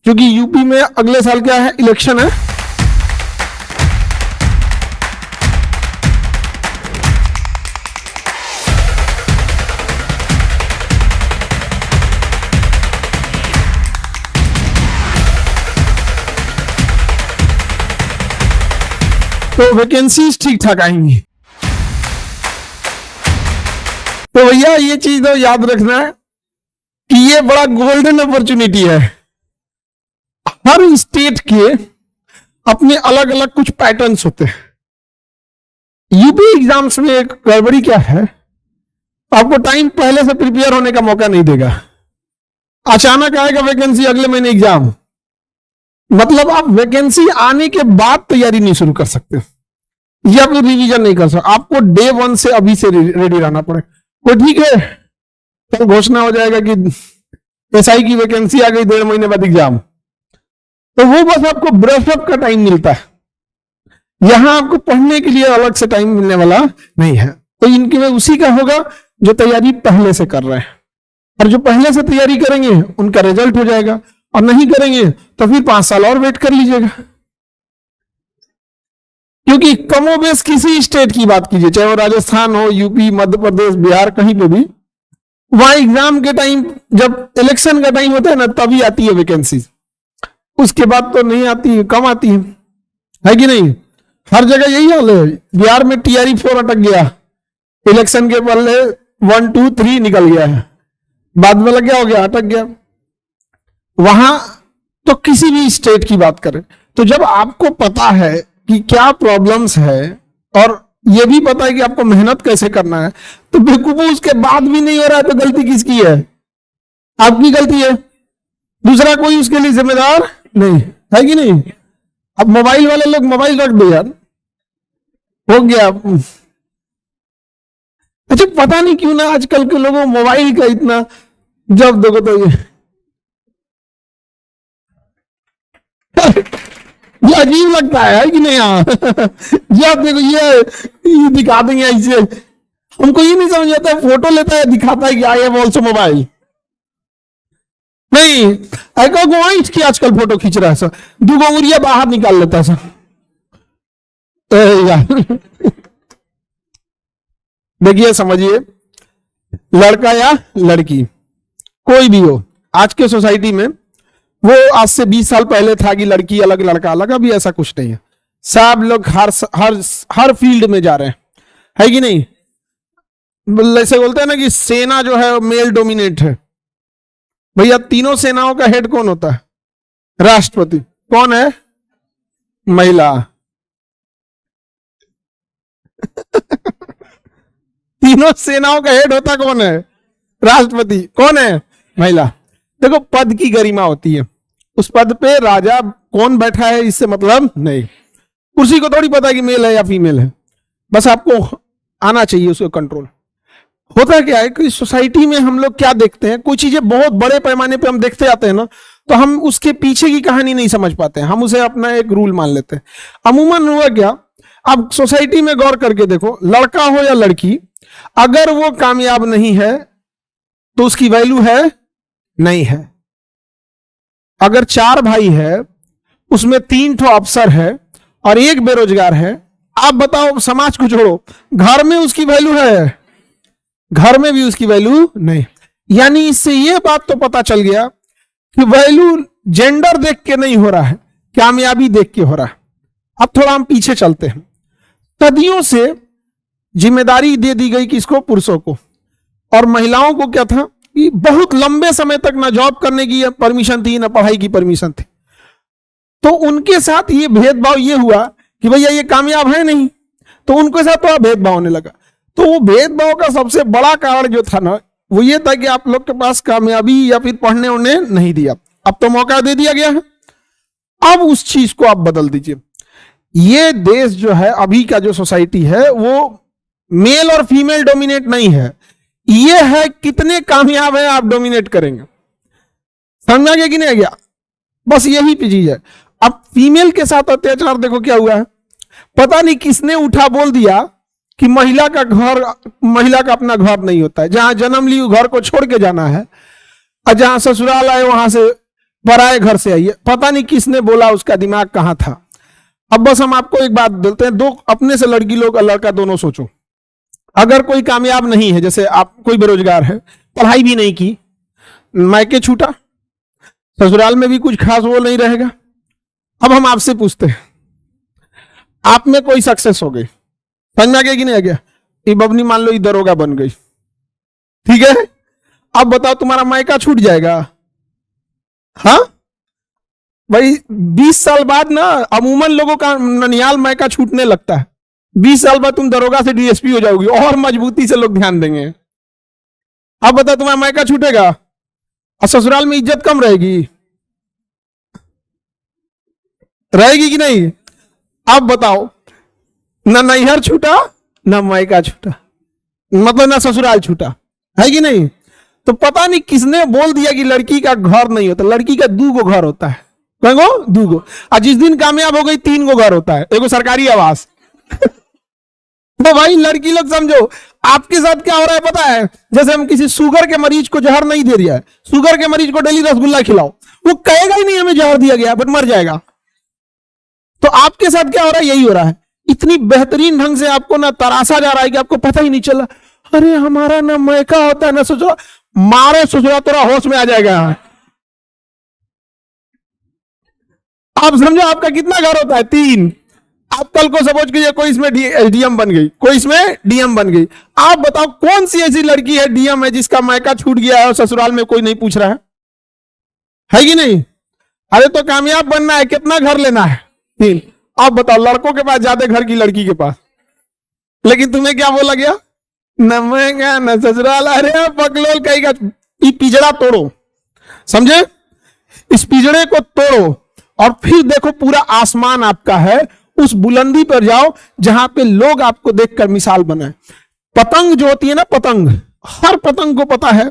क्योंकि यूपी में अगले साल क्या है, इलेक्शन है। तो वैकेंसीज ठीक ठाक आएंगी। तो भैया ये चीज तो याद रखना है कि ये बड़ा गोल्डन अपॉर्चुनिटी है। हर स्टेट के अपने अलग अलग कुछ पैटर्न्स होते हैं। यूपी एग्जाम्स में एक गड़बड़ी क्या है, आपको टाइम पहले से प्रिपेयर होने का मौका नहीं देगा। अचानक आएगा वैकेंसी, अगले महीने एग्जाम, मतलब आप वैकेंसी आने के बाद तैयारी नहीं शुरू कर सकते या फिर रिवीजन नहीं कर सकते। आपको डे 1 से अभी से रेडी रहना पड़ेगा। तो ठीक है, कल घोषणा हो जाएगा कि एसआई की वैकेंसी आ गई, 1.5 महीने बाद एग्जाम, तो वो बस आपको ब्रशअप का टाइम मिलता है। यहां आपको पढ़ने के लिए अलग से टाइम मिलने वाला नहीं है। तो इनके में उसी का होगा जो तैयारी पहले से कर रहे हैं, और जो पहले से तैयारी करेंगे उनका रिजल्ट हो जाएगा, और नहीं करेंगे तो फिर 5 साल और वेट कर लीजिएगा। क्योंकि कमोबेश किसी स्टेट की बात कीजिए, चाहे वो राजस्थान हो, यूपी, मध्य प्रदेश, बिहार, कहीं पे भी, वहां एग्जाम के टाइम, जब इलेक्शन का टाइम होता है ना, तभी आती है वैकेंसी। उसके बाद तो नहीं आती है, कम आती है कि नहीं? हर जगह यही हाल है। बिहार में टीआरई 4 अटक गया, इलेक्शन के पहले 1, 2, 3 निकल गया है, बाद में लग गया, हो गया, अटक गया। वहां तो किसी भी स्टेट की बात करें, तो जब आपको पता है कि क्या प्रॉब्लम्स है और ये भी पता है कि आपको मेहनत कैसे करना है, तो बेवकूफो उसके बाद भी नहीं हो रहा है, तो गलती किसकी है? आपकी गलती है, दूसरा कोई उसके लिए जिम्मेदार नहीं है कि नहीं? अब मोबाइल वाले लोग मोबाइल रख दो यार, हो गया। अच्छा, पता नहीं क्यों ना आजकल के लोगों मोबाइल का इतना, जब देखो तो ये अजीब लगता है कि नहीं? हाँ ये आप देखो, ये दिखा देंगे ऐसे, हमको ये नहीं समझ आता, फोटो लेता है दिखाता है कि आई हैव आल्सो मोबाइल। नहीं, गोइंट की आजकल फोटो खींच रहा है सर, 2 उंगलियां बाहर निकाल लेता है सर। देखिए, समझिए, लड़का या लड़की कोई भी हो, आज के सोसाइटी में, वो आज से 20 साल पहले था कि लड़की अलग लड़का अलग, अभी ऐसा कुछ नहीं है। सब लोग हर फील्ड में जा रहे है कि नहीं? ऐसे बोलते हैं ना कि सेना जो है मेल डोमिनेट है। भैया, तीनों सेनाओं का हेड कौन होता है? राष्ट्रपति। कौन है? महिला। तीनों सेनाओं का हेड होता कौन है? राष्ट्रपति। कौन है? महिला। देखो, पद की गरिमा होती है, उस पद पे राजा कौन बैठा है इससे मतलब नहीं। कुर्सी को थोड़ी पता है कि मेल है या फीमेल है, बस आपको आना चाहिए उसको कंट्रोल। होता क्या है कि सोसाइटी में हम लोग क्या देखते हैं, कोई चीजें बहुत बड़े पैमाने पे हम देखते आते हैं ना, तो हम उसके पीछे की कहानी नहीं समझ पाते हैं, हम उसे अपना एक रूल मान लेते हैं। अमूमन हुआ क्या, अब सोसाइटी में गौर करके देखो, लड़का हो या लड़की, अगर वो कामयाब नहीं है तो उसकी वैल्यू है नहीं है। अगर 4 भाई है, उसमें 3 ठो अफसर है और 1 बेरोजगार है, आप बताओ, समाज को छोड़ो, घर में उसकी वैल्यू है? घर में भी उसकी वैल्यू नहीं। यानी इससे यह बात तो पता चल गया कि वैल्यू जेंडर देख के नहीं हो रहा है, कामयाबी देख के हो रहा है। अब थोड़ा हम पीछे चलते हैं। सदियों से जिम्मेदारी दे दी गई किसको? पुरुषों को। और महिलाओं को क्या था कि बहुत लंबे समय तक ना जॉब करने की परमिशन थी, ना पढ़ाई की परमिशन थी। तो उनके साथ ये भेदभाव ये हुआ कि भैया ये कामयाब है नहीं, तो उनके साथ थोड़ा भेदभाव होने लगा। तो वो भेदभाव का सबसे बड़ा कारण जो था ना, वो ये था कि आप लोग के पास कामयाबी या फिर पढ़ने उड़ने नहीं दिया, अब तो मौका दे दिया गया है, अब उस चीज को आप बदल दीजिए। ये देश जो है, अभी का जो सोसाइटी है, वो मेल और फीमेल डोमिनेट नहीं है, ये है कितने कामयाब है आप डोमिनेट करेंगे। समझ गया कि नहीं गया? बस यही चीज है। अब फीमेल के साथ अत्याचार देखो क्या हुआ है, पता नहीं किसने उठा बोल दिया कि महिला का अपना घर नहीं होता है। जहां जन्म ली घर को छोड़ के जाना है, और जहां ससुराल आए वहां से पराए घर से आई है, पता नहीं किसने बोला, उसका दिमाग कहां था। अब बस हम आपको एक बात बोलते हैं, दो अपने से लड़की लोग और लड़का दोनों सोचो, अगर कोई कामयाब नहीं है, जैसे आप कोई बेरोजगार है, पढ़ाई भी नहीं की, मायके छूटा, ससुराल में भी कुछ खास वो नहीं रहेगा। अब हम आपसे पूछते हैं, आप में कोई सक्सेस हो गई, समझ में आ गया कि नहीं आ गया? ये बबनी मान लो ये दरोगा बन गई, ठीक है, अब बताओ तुम्हारा मायका छूट जाएगा? हाँ भाई, 20 साल बाद ना अमूमन लोगों का ननिहाल मायका छूटने लगता है। 20 साल बाद तुम दरोगा से डीएसपी हो जाओगी और मजबूती से लोग ध्यान देंगे। अब बताओ तुम्हारा मायका छूटेगा और ससुराल में इज्जत कम रहेगी, रहेगी कि नहीं? अब बताओ, ना नैहर छूटा ना मायका छूटा, मतलब ना ससुराल छूटा, है कि नहीं? तो पता नहीं किसने बोल दिया कि लड़की का घर नहीं होता, लड़की का 2 गो घर होता है। कहो 2 गो, और जिस दिन कामयाब हो गई 3 गो घर होता है, एगो सरकारी आवास। तो भाई लड़की लोग समझो, आपके साथ क्या हो रहा है पता है? जैसे हम किसी शुगर के मरीज को जहर नहीं दे दिया है, शुगर के मरीज को डेली रसगुल्ला खिलाओ, वो कहेगा ही नहीं हमें जहर दिया गया, बट मर जाएगा। तो आपके साथ क्या हो रहा है? यही हो रहा है। इतनी बेहतरीन ढंग से आपको ना तराशा जा रहा है कि आपको पता ही नहीं चला। अरे हमारा ना मायका होता है ना ससुरा, मारो ससुरा तोरा होश में आ जाएगा। आप समझो आपका कितना घर होता है? 3। आप कल को सपोज कीजिए कोई इसमें डीएम बन गई, कोई इसमें डीएम बन गई, आप बताओ कौन सी ऐसी लड़की है डीएम है जिसका मायका छूट गया है और ससुराल में कोई नहीं पूछ रहा है कि नहीं? अरे तो कामयाब बनना है, कितना घर लेना है? 3। आप बताओ, लड़कों के पास ज्यादा घर की लड़की के पास, लेकिन तुम्हें क्या बोला गया? न महंगा न ससुराल। अरे पकलोल कहेगा, पिजड़ा तोड़ो, समझे? इस पिजड़े को तोड़ो और फिर देखो पूरा आसमान आपका है, उस बुलंदी पर जाओ जहां पे लोग आपको देखकर मिसाल बनाए। पतंग जो होती है ना, पतंग, हर पतंग को पता है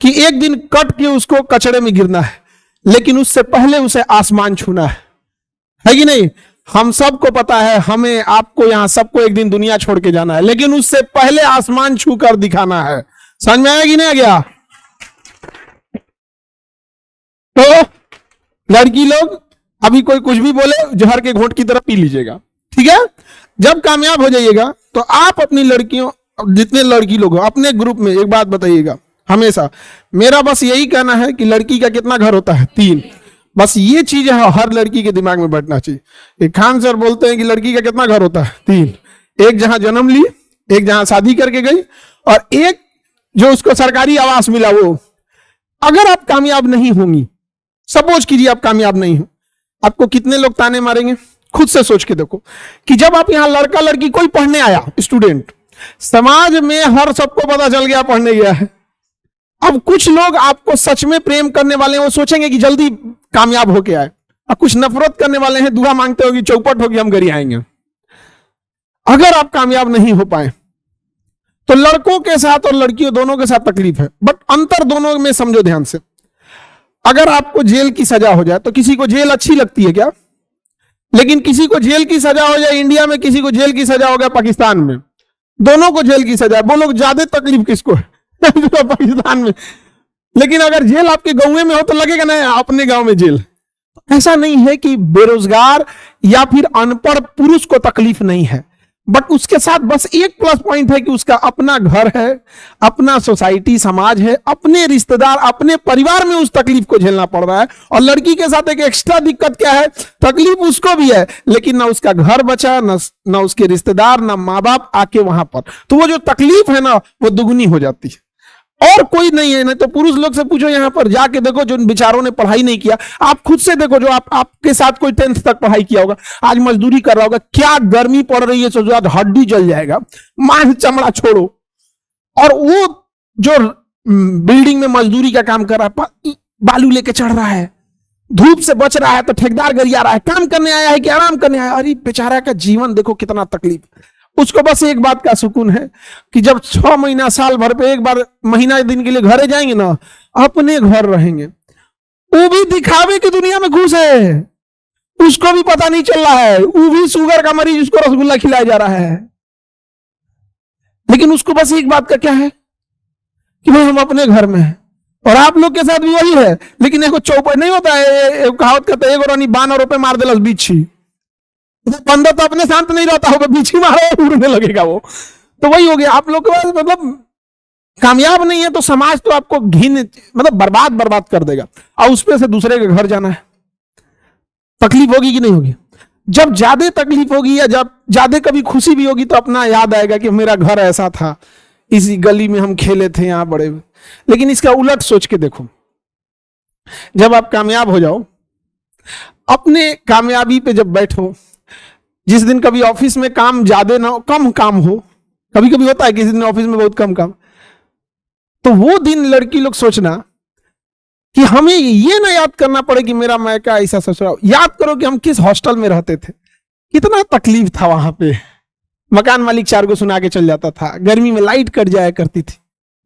कि एक दिन कट के उसको कचड़े में गिरना है, लेकिन उससे पहले उसे आसमान छूना है कि नहीं? हम सबको पता है, हमें आपको यहां सबको एक दिन दुनिया छोड़ के जाना है, लेकिन उससे पहले आसमान छू कर दिखाना है। समझ में आया कि नहीं आ गया? तो लड़की लोग अभी कोई कुछ भी बोले, जहर के घोंट की तरफ पी लीजिएगा, ठीक है? जब कामयाब हो जाइएगा तो आप अपनी लड़कियों, जितने लड़की लोग हो अपने ग्रुप में, एक बात बताइएगा हमेशा, मेरा बस यही कहना है कि लड़की का कितना घर होता है? 3। बस ये चीज है हर लड़की के दिमाग में बैठना चाहिए। एक खान सर बोलते हैं कि लड़की का कितना घर होता है? 3। एक जहां जन्म ली, एक जहां शादी करके गई, और एक जो उसको सरकारी आवास मिला वो। अगर आप कामयाब नहीं होंगी, सपोज कीजिए आप कामयाब नहीं हो, आपको कितने लोग ताने मारेंगे? खुद से सोच के देखो कि जब आप यहां लड़का लड़की कोई पढ़ने आया, स्टूडेंट, समाज में हर सबको पता चल गया पढ़ने गया है। अब कुछ लोग आपको सच में प्रेम करने वाले हैं, वो सोचेंगे कि जल्दी कामयाब होके आए, और कुछ नफरत करने वाले हैं, दुआ मांगते होगी चौपट होगी हम घर आएंगे। अगर आप कामयाब नहीं हो पाए तो लड़कों के साथ और लड़कियों दोनों के साथ तकलीफ है, बट अंतर दोनों में समझो ध्यान से। अगर आपको जेल की सजा हो जाए तो किसी को जेल अच्छी लगती है क्या? लेकिन किसी को जेल की सजा हो जाए इंडिया में, किसी को जेल की सजा हो गया पाकिस्तान में, दोनों को जेल की सजा, बोलो ज्यादा तकलीफ किसको है? पाकिस्तान में। लेकिन अगर जेल आपके गांव में हो तो लगेगा ना अपने गांव में जेल। ऐसा नहीं है कि बेरोजगार या फिर अनपढ़ पुरुष को तकलीफ नहीं है, बट उसके साथ बस एक प्लस पॉइंट है कि उसका अपना घर है, अपना सोसाइटी समाज है, अपने रिश्तेदार, अपने परिवार में उस तकलीफ को झेलना पड़ रहा है। और लड़की के साथ एक एक्स्ट्रा दिक्कत क्या है? तकलीफ उसको भी है, लेकिन ना उसका घर बचा, ना उसके रिश्तेदार, ना माँ बाप आके वहां पर, तो वो जो तकलीफ है ना वो दुगनी हो जाती है। और कोई नहीं है। नहीं तो पुरुष लोग से पूछो, यहां पर जाके देखो जो बेचारों ने पढ़ाई नहीं किया, आप खुद से देखो जो आपके साथ कोई 10th तक पढ़ाई किया होगा, आज मजदूरी कर रहा होगा, क्या गर्मी पड़ रही है, सोचो आज हड्डी जल जाएगा, मांस चमड़ा छोड़ो। और वो जो बिल्डिंग में मजदूरी का काम कर रहा है, बालू लेके चढ़ रहा है, धूप से बच रहा है, तो ठेकेदार गरिया रहा है, काम करने आया है कि आराम करने आया? अरे बेचारा का जीवन देखो कितना तकलीफ। उसको बस एक बात का सुकून है कि जब 6 महीना साल भर पे एक बार महीना दिन के लिए घरे जाएंगे ना, अपने घर रहेंगे। वो भी दिखावे की दुनिया में घुस है, उसको भी पता नहीं चल रहा है, वो भी शुगर का मरीज, उसको रसगुल्ला खिलाया जा रहा है। लेकिन उसको बस एक बात का क्या है कि भाई हम अपने घर में हैं और आप लोग के साथ भी वही है। लेकिन एक चौपट नहीं होता है, कहावत कहते हैं, 1 रानी 12 रुपए मार देलस बीछी, बंदा तो अपने शांत नहीं रहता होगा, बीछी मारो उड़ने लगेगा वो। तो वही हो गया आप लोग के पास, मतलब कामयाब नहीं है तो समाज तो आपको घिन, मतलब बर्बाद बर्बाद कर देगा। और उसपे से दूसरे के घर जाना है, तकलीफ होगी कि नहीं होगी? जब ज्यादा तकलीफ होगी या जब ज्यादा कभी खुशी भी होगी तो अपना याद आएगा कि मेरा घर ऐसा था, इसी गली में हम खेले थे, यहां बड़े। लेकिन इसका उलट सोच के देखो, जब आप कामयाब हो जाओ, अपने कामयाबी पे जब बैठो, जिस दिन कभी ऑफिस में काम ज्यादा ना हो, कम काम हो, कभी कभी होता है किसी दिन ऑफिस में बहुत कम काम, तो वो दिन लड़की लोग सोचना कि हमें ये ना याद करना पड़े कि मेरा मायका ऐसा ससुराल। याद करो कि हम किस हॉस्टल में रहते थे, कितना तकलीफ था वहां पे। मकान मालिक 4 को सुना के चल जाता था, गर्मी में लाइट कट जाया करती थी,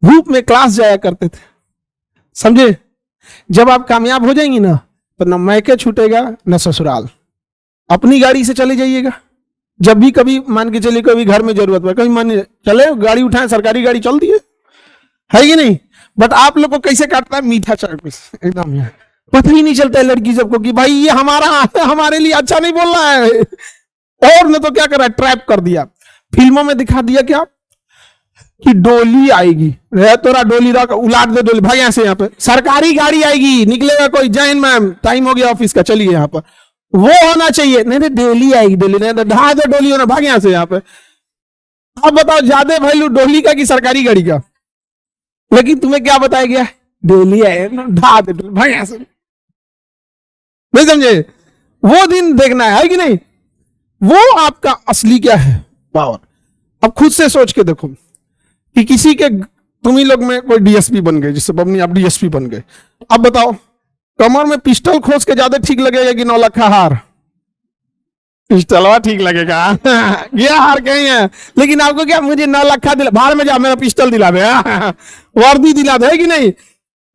धूप में क्लास जाया करते थे, समझे? जब आप कामयाब हो जाएंगी ना, तो न मायके छूटेगा न ससुराल, अपनी गाड़ी से चले जाइएगा। जब भी कभी मान के चलिए कभी घर में जरूरत पड़े, कभी मान चले गाड़ी उठाए, सरकारी गाड़ी चलती है कि नहीं? बट आप लोग को कैसे काटता है? मीठा चाट एकदम, पता ही नहीं चलता है लड़की सबको कि भाई ये हमारे लिए अच्छा नहीं बोल रहा है। और ने तो क्या करा, ट्रैप कर दिया, फिल्मों में दिखा दिया क्या कि डोली आएगी, तोरा डोली रख, उलाट दे डोली, भाई यहाँ से, यहाँ पे सरकारी गाड़ी आएगी, निकलेगा कोई, जैन मैम टाइम हो गया ऑफिस का, चलिए यहाँ पर। वो होना चाहिए, नहीं डोली आएगी, डोली नहीं तो ढा दो डोली, होना, भाग यहाँ से यहाँ पे। अब बताओ ज्यादा वैल्यू डोली का कि सरकारी गाड़ी का? लेकिन तुम्हें क्या बताया गया, डोली आए ढा दे डोली, भाग यहाँ से। नहीं समझे? वो दिन देखना है कि नहीं? वो आपका असली क्या है, पावर। अब खुद से सोच के देखो कि किसी के, तुम ही लोग में कोई डीएसपी बन गए, जिससे बबनी आप डीएसपी बन गए, अब बताओ कमर में पिस्टल खोस के ज्यादा ठीक लगेगा कि 9 लाख का हार? पिस्टलवा ठीक लगेगा। ये हार कहीं है, लेकिन आपको क्या, मुझे 9 लाख का दिला, बाहर में जा, मेरा पिस्टल दिला दे, वर्दी दिला दे, कि नहीं?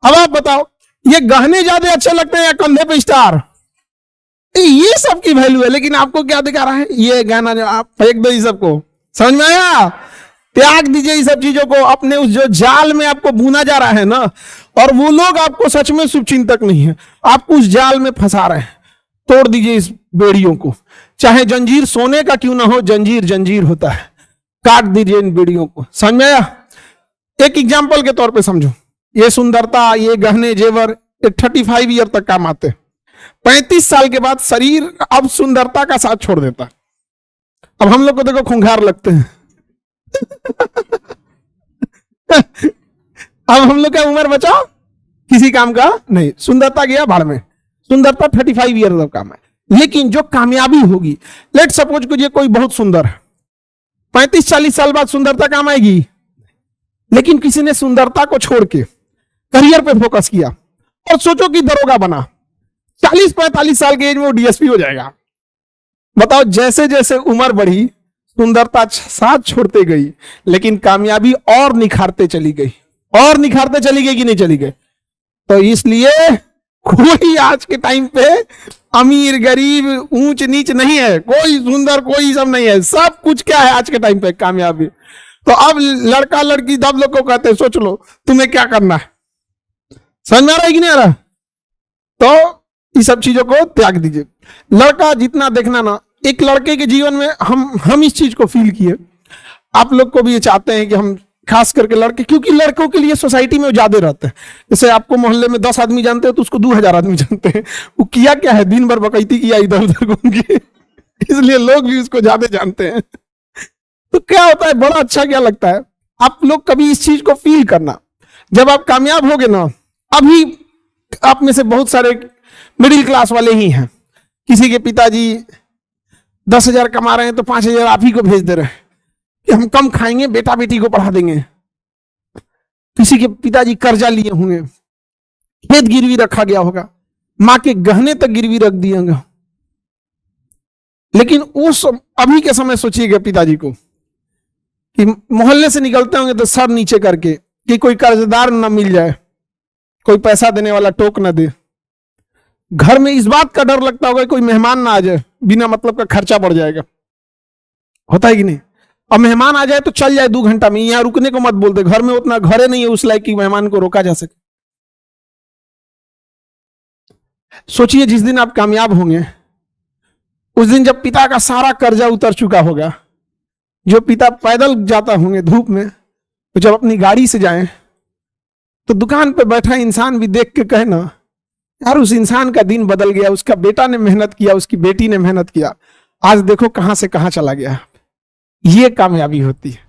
अब आप बताओ ये गहने ज्यादा अच्छे लगते हैं या कंधे पे स्टार? ये सब की वैल्यू है। लेकिन आपको क्या दिखा रहा है, ये गहना जो आप फेंक दो, इस सबको, समझ में आया? त्याग दीजिए इस सब चीजों को, अपने उस जो जाल में आपको बुना जा रहा है ना, और वो लोग आपको सच में शुभचिंतक नहीं है, आपको उस जाल में फंसा रहे हैं। तोड़ दीजिए इस बेड़ियों को, चाहे जंजीर सोने का क्यों ना हो, जंजीर जंजीर होता है, काट दीजिए इन बेड़ियों को। समझ में आया? एक एग्जाम्पल के तौर पे समझो, ये सुंदरता, ये गहने जेवर 35 ईयर तक काम आते, 35 साल के बाद शरीर अब सुंदरता का साथ छोड़ देता। अब हम लोग को देखो खूंखार लगते हैं। अब हम लोग का उम्र बचा किसी काम का नहीं, सुंदरता गया भाड़ में। सुंदरता 35 ईयर तक काम है। लेकिन जो कामयाबी होगी, लेट सपोज कीजिए कोई बहुत सुंदर है, 35-40 साल बाद सुंदरता काम आएगी। लेकिन किसी ने सुंदरता को छोड़ के करियर पे फोकस किया, और सोचो कि दरोगा बना, 40-45 साल की एज में वो डीएसपी हो जाएगा। बताओ, जैसे जैसे उम्र बढ़ी, सुंदरता साथ छोड़ते गई, लेकिन कामयाबी और निखारते चली गई, और निखारते चली गई कि नहीं चली गई? तो इसलिए कोई आज के टाइम पे अमीर गरीब ऊंच नीच नहीं है, कोई सुंदर कोई सब नहीं है, सब कुछ क्या है आज के टाइम पे, कामयाबी। तो अब लड़का लड़की दब लोग को कहते हैं, सोच लो तुम्हें क्या करना है। समझ में आ रहा है कि नहीं आ रहा? तो इस सब चीजों को त्याग दीजिए। लड़का जितना देखना ना, एक लड़के के जीवन में हम इस चीज को फील किए, आप लोग को भी ये चाहते हैं कि हम, खास करके लड़के, क्योंकि लड़कों के लिए सोसाइटी में ज्यादा रहते हैं। जैसे आपको मोहल्ले में 10 आदमी जानते हैं तो उसको 2000 आदमी जानते हैं। वो किया क्या है, दिन भर बकैती किया इधर उधर घूम के, इसलिए लोग भी उसको ज्यादा जानते हैं। तो क्या होता है, बड़ा अच्छा क्या लगता है, आप लोग कभी इस चीज को फील करना, जब आप कामयाब होगे ना। अभी आप में से बहुत सारे मिडिल क्लास वाले ही हैं, किसी के पिताजी 10,000 कमा रहे हैं तो 5,000 आप ही को भेज दे रहे हैं कि हम कम खाएंगे, बेटा बेटी को पढ़ा देंगे। किसी के पिताजी कर्जा लिए होंगे, खेत गिरवी रखा गया होगा, मां के गहने तक गिरवी रख दिए होंगे। लेकिन उस अभी के समय सोचिएगा पिताजी को कि मोहल्ले से निकलते होंगे तो सर नीचे करके कि कोई कर्जदार ना मिल जाए, कोई पैसा देने वाला टोक ना दे। घर में इस बात का डर लगता होगा कोई मेहमान ना आ जाए, बिना मतलब का खर्चा बढ़ जाएगा। होता है कि नहीं? अब मेहमान आ जाए तो चल जाए 2 घंटा में, यहाँ रुकने को मत बोलते, घर में उतना घरे नहीं है उस लायक कि मेहमान को रोका जा सके। सोचिए जिस दिन आप कामयाब होंगे उस दिन जब पिता का सारा कर्जा उतर चुका होगा, जो पिता पैदल जाता होंगे धूप में, तो जब अपनी गाड़ी से जाएं तो दुकान पे बैठा इंसान भी देख के कहे ना, यार उस इंसान का दिन बदल गया, उसका बेटा ने मेहनत किया, उसकी बेटी ने मेहनत किया, आज देखो कहां से कहां चला गया। ये कामयाबी होती है।